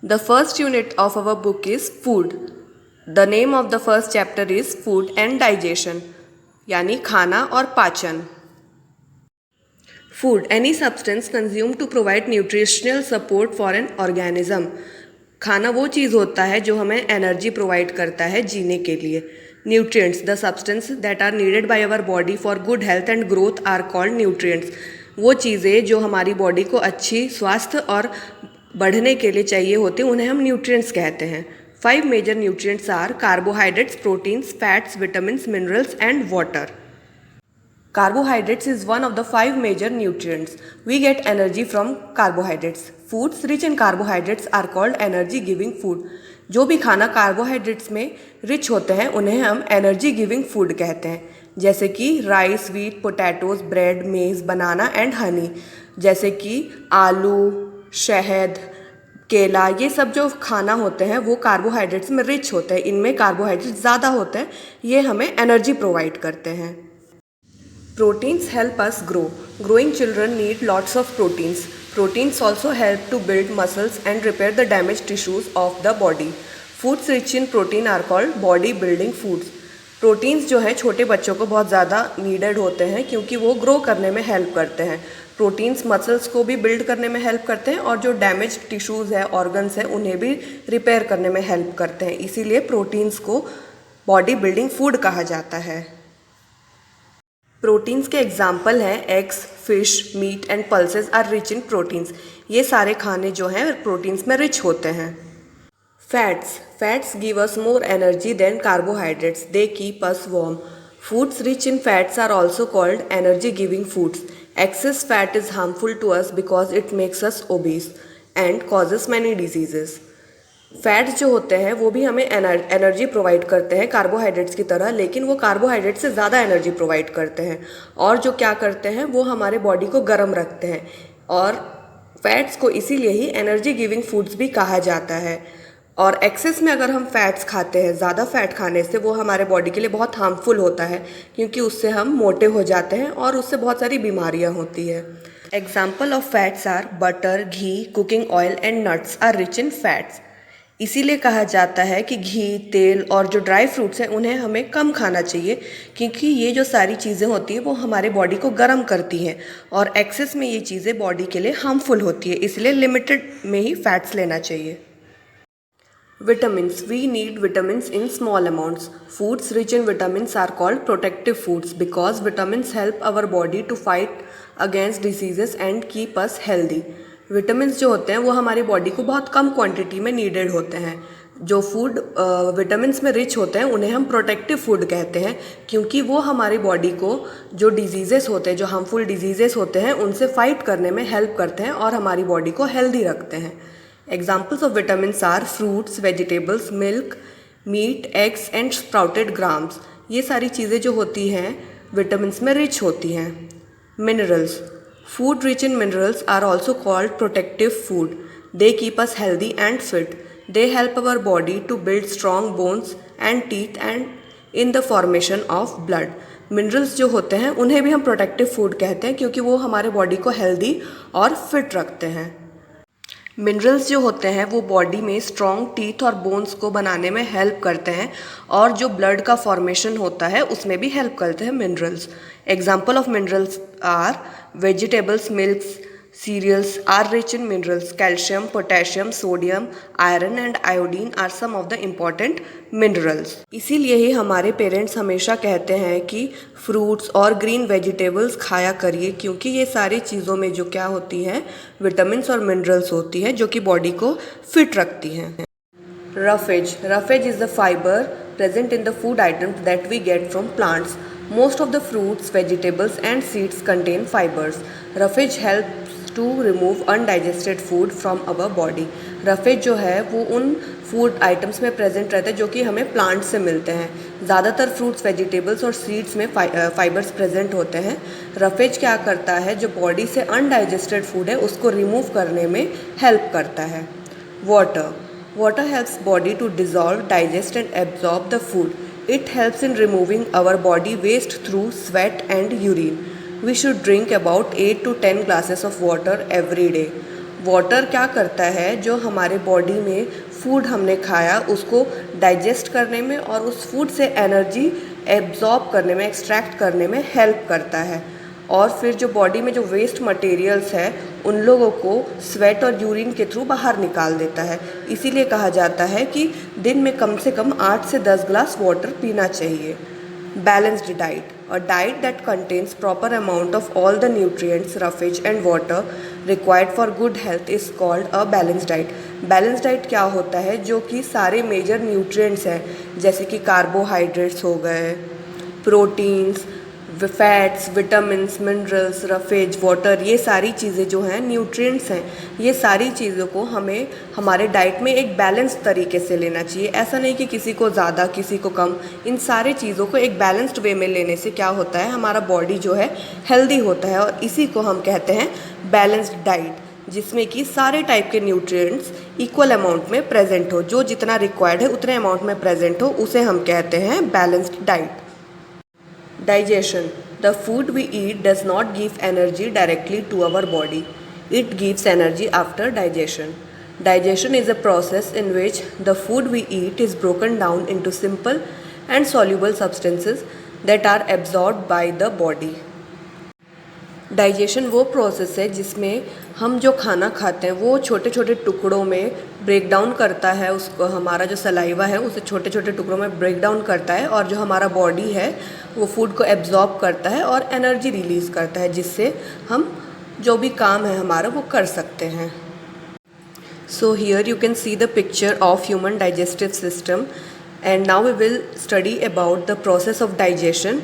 The first unit of our book is food. The name of the first chapter is food and digestion, यानी खाना और पाचन. Food, any substance consumed to provide nutritional support for an organism. खाना वो चीज़ होता है जो हमें एनर्जी प्रोवाइड करता है जीने के लिए. Nutrients, the substance that are needed by our body for good health and growth are called nutrients. वो चीज़ें जो हमारी बॉडी को अच्छी स्वास्थ्य और बढ़ने के लिए चाहिए होते हैं उन्हें हम न्यूट्रिएंट्स कहते हैं. 5 major nutrients are carbohydrates, proteins, fats, vitamins, minerals and water. Carbohydrates is one of the 5 major nutrients. We get energy from carbohydrates. Foods rich in carbohydrates are called energy giving food. जो भी खाना carbohydrates में rich होते हैं उन्हें हम energy giving food कहते हैं, जैसे कि राइस, व्हीट, पोटैटोज, ब्रेड, मेज, बनाना एंड हनी. जैसे कि आलू, शहद, केला, ये सब जो खाना होते हैं वो कार्बोहाइड्रेट्स में रिच होते हैं. इनमें कार्बोहाइड्रेट्स ज़्यादा होते हैं, ये हमें एनर्जी प्रोवाइड करते हैं. Proteins help us grow. Growing children need lots of proteins. Proteins also help to build muscles and repair the damaged tissues of the body. Foods rich in protein are called body building foods. Proteins जो है छोटे बच्चों को बहुत ज़्यादा needed होते हैं क्योंकि वो ग्रो करने में हेल्प करते हैं. प्रोटीन्स मसल्स को भी बिल्ड करने में हेल्प करते हैं और जो डैमेज टिश्यूज़ है, ऑर्गन्स हैं, उन्हें भी रिपेयर करने में हेल्प करते हैं. इसीलिए प्रोटीन्स को बॉडी बिल्डिंग फूड कहा जाता है. प्रोटीन्स के एग्जाम्पल हैं eggs, fish, meat and pulses are rich in proteins. ये सारे खाने जो हैं प्रोटीन्स में रिच होते हैं. Fats give us more energy than carbohydrates. They keep us warm. Foods rich in fats are also called energy giving foods. Excess fat is harmful to us because it makes us obese and causes many diseases. Fats जो होते हैं वो भी हमें energy provide करते हैं carbohydrates की तरह, लेकिन वो कार्बोहाइड्रेट से ज़्यादा एनर्जी प्रोवाइड करते हैं और जो क्या करते हैं वो हमारे बॉडी को गर्म रखते हैं. और फैट्स को इसीलिए ही एनर्जी गिविंग फूड्स भी कहा जाता है. और एक्सेस में अगर हम फैट्स खाते हैं, ज़्यादा फैट खाने से वो हमारे बॉडी के लिए बहुत हार्मफुल होता है क्योंकि उससे हम मोटे हो जाते हैं और उससे बहुत सारी बीमारियाँ होती है. Example of fats are butter, ghee, cooking oil and nuts are rich in fats. इसीलिए कहा जाता है कि घी, तेल और जो ड्राई फ्रूट्स हैं उन्हें हमें कम खाना चाहिए क्योंकि ये जो सारी चीज़ें होती हैं वो हमारे बॉडी को गर्म करती हैं और एक्सेस में ये चीज़ें बॉडी के लिए हार्मफुल होती है. इसलिए लिमिटेड में ही फैट्स लेना चाहिए. Vitamins. We need vitamins in small amounts. Foods rich in vitamins are called protective foods because vitamins help our body to fight against diseases and keep us healthy. Vitamins जो होते हैं वो हमारी body को बहुत कम quantity में needed होते हैं. जो फूड विटामिन्स में रिच होते हैं उन्हें हम प्रोटेक्टिव फूड कहते हैं क्योंकि वो हमारी बॉडी को जो डिजीज़ेस होते हैं, जो हार्मफुल डिजीज़ेस होते हैं, उनसे फाइट करने में हेल्प करते हैं और हमारी बॉडी को हेल्दी रखते हैं. Examples of vitamins are fruits, vegetables, milk, meat, eggs and sprouted grams. ये सारी चीज़ें जो होती हैं विटामिन्स में रिच होती हैं. Minerals. Food rich in minerals are also called protective food. They keep us healthy and fit. They help our body to build strong bones and teeth and in the formation of blood. Minerals जो होते हैं उन्हें भी हम protective food कहते हैं क्योंकि वो हमारे बॉडी को हेल्दी और फिट रखते हैं. मिनरल्स जो होते हैं वो बॉडी में स्ट्रॉन्ग टीथ और बोन्स को बनाने में हेल्प करते हैं और जो ब्लड का फॉर्मेशन होता है उसमें भी हेल्प करते हैं minerals. Example of minerals are vegetables, milk, cereals are rich in minerals. Calcium, potassium, sodium, iron and iodine are some of the important minerals. इसीलिए ही हमारे पेरेंट्स हमेशा कहते हैं कि फ्रूट्स और ग्रीन वेजिटेबल्स खाया करिए क्योंकि ये सारी चीज़ों में जो क्या होती हैं विटामिन्स और मिनरल्स होती है जो कि बॉडी को फिट रखती हैं. Roughage is the fiber present in the food items that we get from plants. Most of the fruits, vegetables and seeds contain fibers. Roughage helps to remove undigested food from our body. Roughage जो है वो उन food items में present रहता है जो कि हमें प्लांट से मिलते हैं. ज़्यादातर फ्रूट्स, वेजिटेबल्स और सीड्स में फाइबर्स प्रेजेंट होते हैं. रफेज क्या करता है, जो बॉडी से अनडाइजेस्टेड फूड है उसको रिमूव करने में हेल्प करता है. Water helps body to dissolve, digest and absorb the food. It helps in removing our body waste through sweat and urine. We should drink about 8 to 10 glasses of water every day. Water क्या करता है, जो हमारे body में food हमने खाया उसको digest करने में और उस फूड से एनर्जी एब्जॉर्ब करने में, एक्सट्रैक्ट करने में हेल्प करता है। और फिर जो बॉडी में जो वेस्ट मटेरियल्स है उन लोगों को स्वेट और यूरिन के थ्रू बाहर निकाल देता है। इसीलिए कहा जाता है कि दिन में कम से कम 8 से 10 ग्लास वाटर पीना चाहिए। Balanced diet, a diet that contains proper amount of all the nutrients, roughage and water required for good health is called a balanced diet. Balanced diet क्या होता है, जो कि सारे मेजर न्यूट्रिएंट्स हैं जैसे कि कार्बोहाइड्रेट्स हो गए, proteins, fats, vitamins, minerals, roughage, water, ये सारी चीज़ें जो हैं न्यूट्रिएंट्स हैं, ये सारी चीज़ों को हमें हमारे डाइट में एक बैलेंस तरीके से लेना चाहिए। ऐसा नहीं कि किसी को ज़्यादा किसी को कम, इन सारे चीज़ों को एक बैलेंस्ड वे में लेने से क्या होता है, हमारा बॉडी जो है हेल्दी होता है और इसी को हम कहते हैं बैलेंस्ड डाइट, जिसमें कि सारे टाइप के न्यूट्रिएंट्स इक्वल अमाउंट में प्रेजेंट हो, जो जितना रिक्वायर्ड है उतने अमाउंट में प्रेजेंट हो, उसे हम कहते हैं balanced diet. Digestion. The food we eat does not give energy directly to our body. It gives energy after digestion. Digestion is a process in which the food we eat is broken down into simple and soluble substances that are absorbed by the body. Digestion वो process है जिसमें हम जो खाना खाते हैं वो छोटे छोटे टुकड़ों में ब्रेक डाउन करता है, उसको हमारा जो सलाइवा है उसे छोटे छोटे टुकड़ों में ब्रेक डाउन करता है और जो हमारा बॉडी है वो फूड को एब्जॉर्ब करता है और एनर्जी रिलीज़ करता है, जिससे हम जो भी काम है हमारा वो कर सकते हैं। So here you can see the picture of human digestive system and now we will study about the process of digestion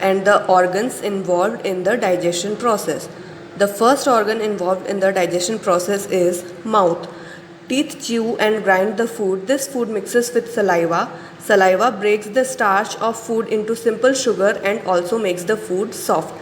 and the organs involved in the digestion process. The first organ involved in the digestion process is mouth. Teeth chew and grind the food. This food mixes with saliva. Saliva breaks the starch of food into simple sugar and also makes the food soft.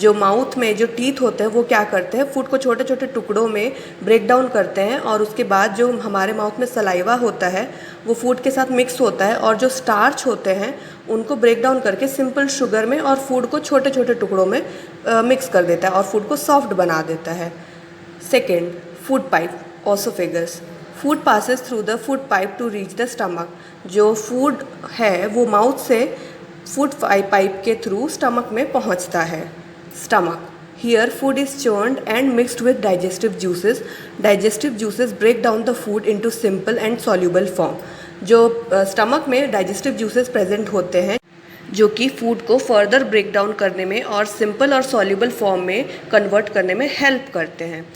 जो mouth में जो teeth होते हैं वो क्या करते हैं, food को छोटे छोटे टुकड़ों में ब्रेक डाउन करते हैं और उसके बाद जो हमारे माउथ में सलाइवा होता है वो फूड के साथ मिक्स होता है और जो स्टार्च होते हैं उनको ब्रेक डाउन करके सिंपल शुगर में और फूड को छोटे छोटे टुकड़ों में मिक्स कर देता है और फूड को सॉफ्ट बना देता है। Second, food pipe, oesophagus. Food passes through the food pipe to reach the stomach. जो फूड है वो माउथ से फूड पाइप के थ्रू स्टमक में पहुंचता है. Stomach. Here food is churned and mixed with digestive juices. Digestive juices break down the food into simple and soluble form. जो stomach में डाइजेस्टिव जूसेस प्रेजेंट होते हैं जो कि फूड को फर्दर ब्रेक डाउन करने में और सिंपल और सॉल्युबल फॉर्म में कन्वर्ट करने में हेल्प करते हैं.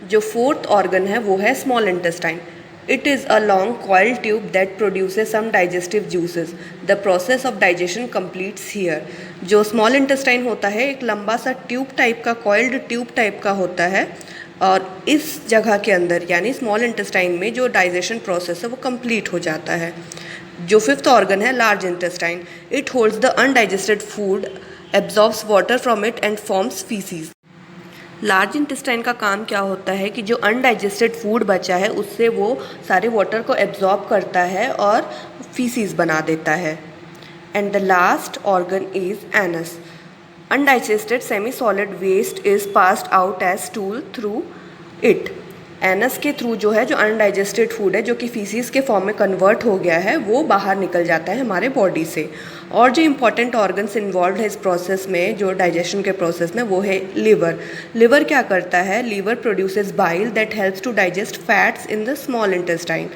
जो फोर्थ ऑर्गन है वो है small intestine. It is a long coiled tube that produces some digestive juices. The process of digestion completes here. जो स्मॉल इंटेस्टाइन होता है एक लंबा सा ट्यूब टाइप का, कॉइल्ड ट्यूब टाइप का होता है और इस जगह के अंदर यानी स्मॉल इंटेस्टाइन में जो डाइजेशन प्रोसेस है वो कंप्लीट हो जाता है. जो फिफ्थ ऑर्गन है large intestine. It holds the undigested food, absorbs water from it and forms faeces. Large intestine का काम क्या होता है कि जो अनडाइजेस्टेड फूड बचा है उससे वो सारे वाटर को एब्जॉर्ब करता है और फीसीज बना देता है. And the last organ is anus. Undigested semi solid waste is passed out as stool through it. Anus के थ्रू जो है जो अनडाइजेस्टेड फूड है जो कि फीसीज के फॉर्म में कन्वर्ट हो गया है वो बाहर निकल जाता है हमारे बॉडी से. और जो इम्पॉर्टेंट ऑर्गन्स इन्वॉल्व है इस प्रोसेस में, जो डाइजेशन के प्रोसेस में, वो है लिवर. लिवर क्या करता है, liver produces bile that helps to digest fats in the small intestine.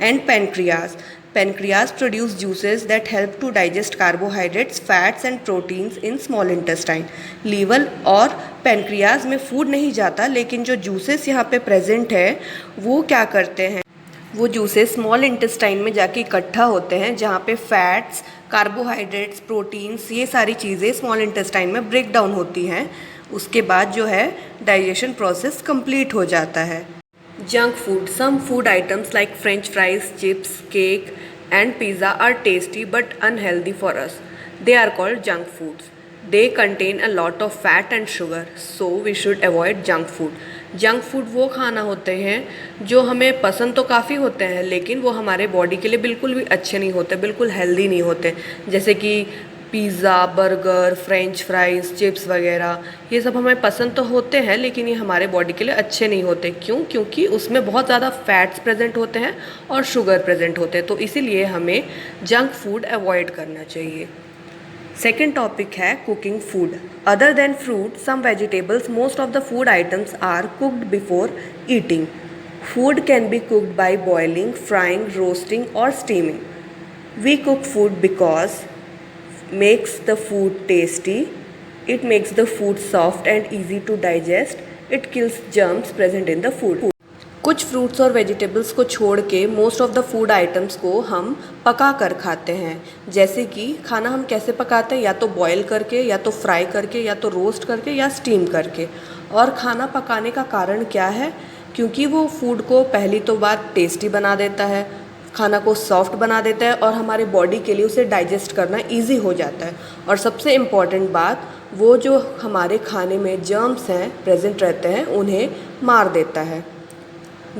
And pancreas. Pancreas produce juices that help to digest carbohydrates, fats and proteins in small intestine. Liver और pancreas में food नहीं जाता लेकिन जो juices यहाँ पे present है वो क्या करते हैं, वो जूसेस स्मॉल इंटेस्टाइन में जाके इकट्ठा होते हैं जहाँ पे फैट्स, कार्बोहाइड्रेट्स, प्रोटीन्स, ये सारी चीज़ें स्मॉल इंटेस्टाइन में ब्रेक डाउन होती हैं. उसके बाद जो है डाइजेशन प्रोसेस कंप्लीट हो जाता है. Junk food. Some food items like French fries, chips, cake and pizza are tasty but unhealthy for us. They are called junk foods. They contain a lot of fat and sugar, so we should avoid junk food. Junk food वो खाना होते हैं जो हमें पसंद तो काफ़ी होते हैं लेकिन वो हमारे बॉडी के लिए बिल्कुल भी अच्छे नहीं होते, बिल्कुल हेल्दी नहीं होते. जैसे कि pizza, burger, French fries, chips वगैरह ये सब हमें पसंद तो होते हैं, लेकिन ये हमारे बॉडी के लिए अच्छे नहीं होते। क्यों? क्योंकि उसमें बहुत ज़्यादा फैट्स प्रेजेंट होते हैं और शुगर प्रेजेंट होते हैं, तो इसीलिए हमें जंक फूड अवॉइड करना चाहिए। सेकेंड टॉपिक है cooking food. Other than fruit, some vegetables, most of the food items are cooked before eating. Food can be cooked by boiling, frying, roasting or steaming. We cook food because makes the food tasty, it makes the food soft and easy to digest, it kills germs present in the food. कुछ fruits और vegetables को छोड़ के most of the food items को हम पका कर खाते हैं। जैसे कि खाना हम कैसे पकाते हैं, या तो बॉयल करके, या तो फ्राई करके, या तो रोस्ट करके, या स्टीम करके। और खाना पकाने का कारण क्या है? क्योंकि वो फूड को पहली तो बात टेस्टी बना देता है, खाना को सॉफ्ट बना देता है और हमारी बॉडी के लिए उसे डाइजेस्ट करना इजी हो जाता है। और सबसे इम्पॉर्टेंट बात, वो जो हमारे खाने में जर्म्स हैं प्रेजेंट रहते हैं उन्हें मार देता है।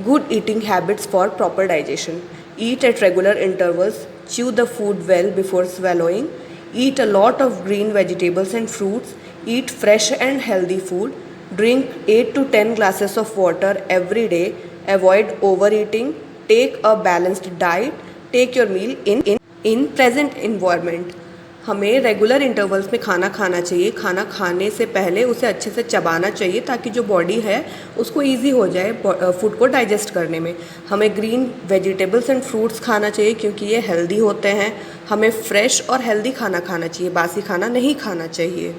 Good eating habits for proper digestion. Eat at regular intervals. Chew the food well before swallowing. Eat a lot of green vegetables and fruits. Eat fresh and healthy food. Drink 8 to 10 glasses of water every day. Avoid overeating. Take a balanced diet. Take your meal in present environment. हमें regular intervals में खाना खाना चाहिए। खाना खाने से पहले उसे अच्छे से चबाना चाहिए ताकि जो बॉडी है उसको इजी हो जाए फूड को डाइजेस्ट करने में। हमें ग्रीन वेजिटेबल्स एंड फ्रूट्स खाना चाहिए क्योंकि ये हेल्दी होते हैं। हमें फ्रेश और हेल्दी खाना खाना चाहिए, बासी खाना नहीं खाना चाहिए।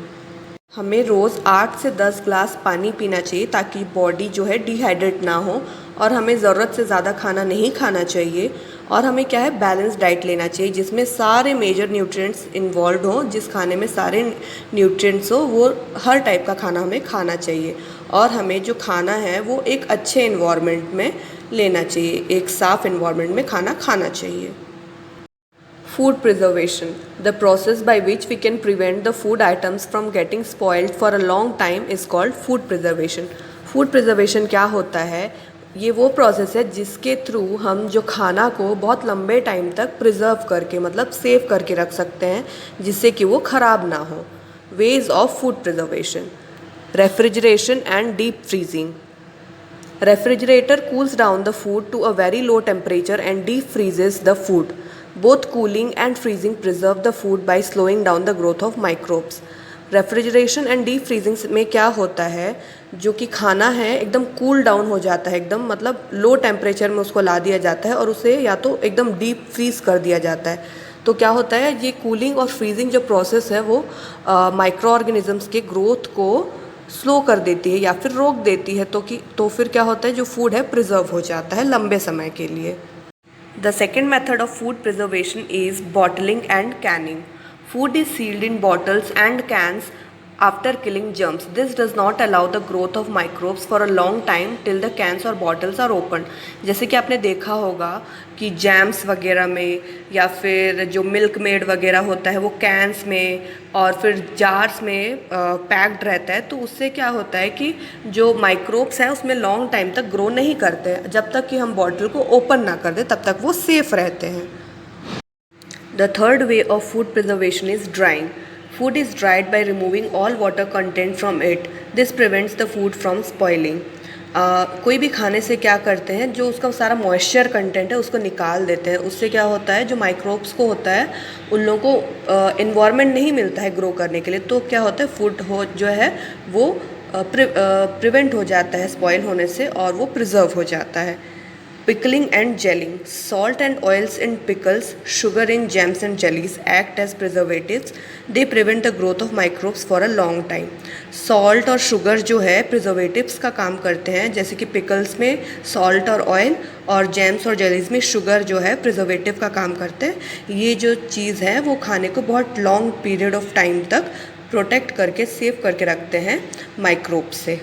हमें रोज़ 8 से 10 ग्लास पानी पीना चाहिए ताकि बॉडी जो है डिहाइड्रेट ना हो। और हमें ज़रूरत से ज़्यादा खाना नहीं खाना चाहिए। और हमें क्या है, बैलेंस डाइट लेना चाहिए जिसमें सारे मेजर न्यूट्रिएंट्स इन्वॉल्व हों। जिस खाने में सारे न्यूट्रिएंट्स हो वो हर टाइप का खाना हमें खाना चाहिए। और हमें जो खाना है वो एक अच्छे इन्वायरमेंट में लेना चाहिए, एक साफ़ इन्वायरमेंट में खाना खाना चाहिए। Food preservation. The process by which we can prevent the food items from getting spoiled for a long time is called food preservation. Food preservation क्या होता है? ये वो प्रोसेस है जिसके थ्रू हम जो खाना को बहुत लंबे टाइम तक प्रिजर्व करके, मतलब सेव करके रख सकते हैं जिससे कि वो ख़राब ना हो। Ways of food preservation: refrigeration and deep freezing. Refrigerator cools down the food to a very low temperature and deep freezes the food. Both cooling and freezing preserve the food by slowing down the growth of microbes. Refrigeration and deep freezing में क्या होता है, जो कि खाना है एकदम cool down हो जाता है, एकदम मतलब लो टेम्परेचर में उसको ला दिया जाता है और उसे या तो एकदम डीप फ्रीज कर दिया जाता है। तो क्या होता है, ये कूलिंग और फ्रीजिंग जो प्रोसेस है वो माइक्रो ऑर्गेनिजम्स के ग्रोथ को स्लो कर देती है या फिर रोक देती है। तो फिर क्या होता है, जो फूड है प्रिजर्व हो जाता है लंबे समय के लिए। The second method of food preservation is bottling and Canning. Food is sealed in bottles and cans after killing germs. This does not allow the growth of microbes for a long time till the cans or bottles are opened. जैसे कि आपने देखा होगा कि jams वगैरह में या फिर जो मिल्क मेड वगैरह होता है वो कैंस में और फिर जार्स में पैक्ड रहता है। तो उससे क्या होता है कि जो माइक्रोब्स हैं उसमें लॉन्ग टाइम तक ग्रो नहीं करते। जब तक कि हम बॉटल को ओपन ना कर दें तब तक वो सेफ़ रहते हैं। The third way of food preservation is drying. Food is dried by removing all water content from it. This prevents the food from spoiling. कोई भी खाने से क्या करते हैं, जो उसका सारा मॉइस्चर कंटेंट है उसको निकाल देते हैं। उससे क्या होता है, जो माइक्रोब्स को होता है उन लोगों को इन्वायरमेंट नहीं मिलता है ग्रो करने के लिए। तो क्या होता है, फूड जो है वो प्रिवेंट हो जाता है स्पॉइल होने से और वो प्रिजर्व हो जाता है। Pickling and gelling. Salt and oils in pickles, sugar in jams and jellies act as preservatives. They prevent the growth of microbes for a long time. Salt और sugar जो है preservatives का काम करते हैं, जैसे कि pickles में salt और oil और jams और jellies में sugar जो है preservative का काम करते हैं। ये जो चीज़ है वो खाने को बहुत long period of time तक प्रोटेक्ट करके सेव करके रखते हैं माइक्रोब से।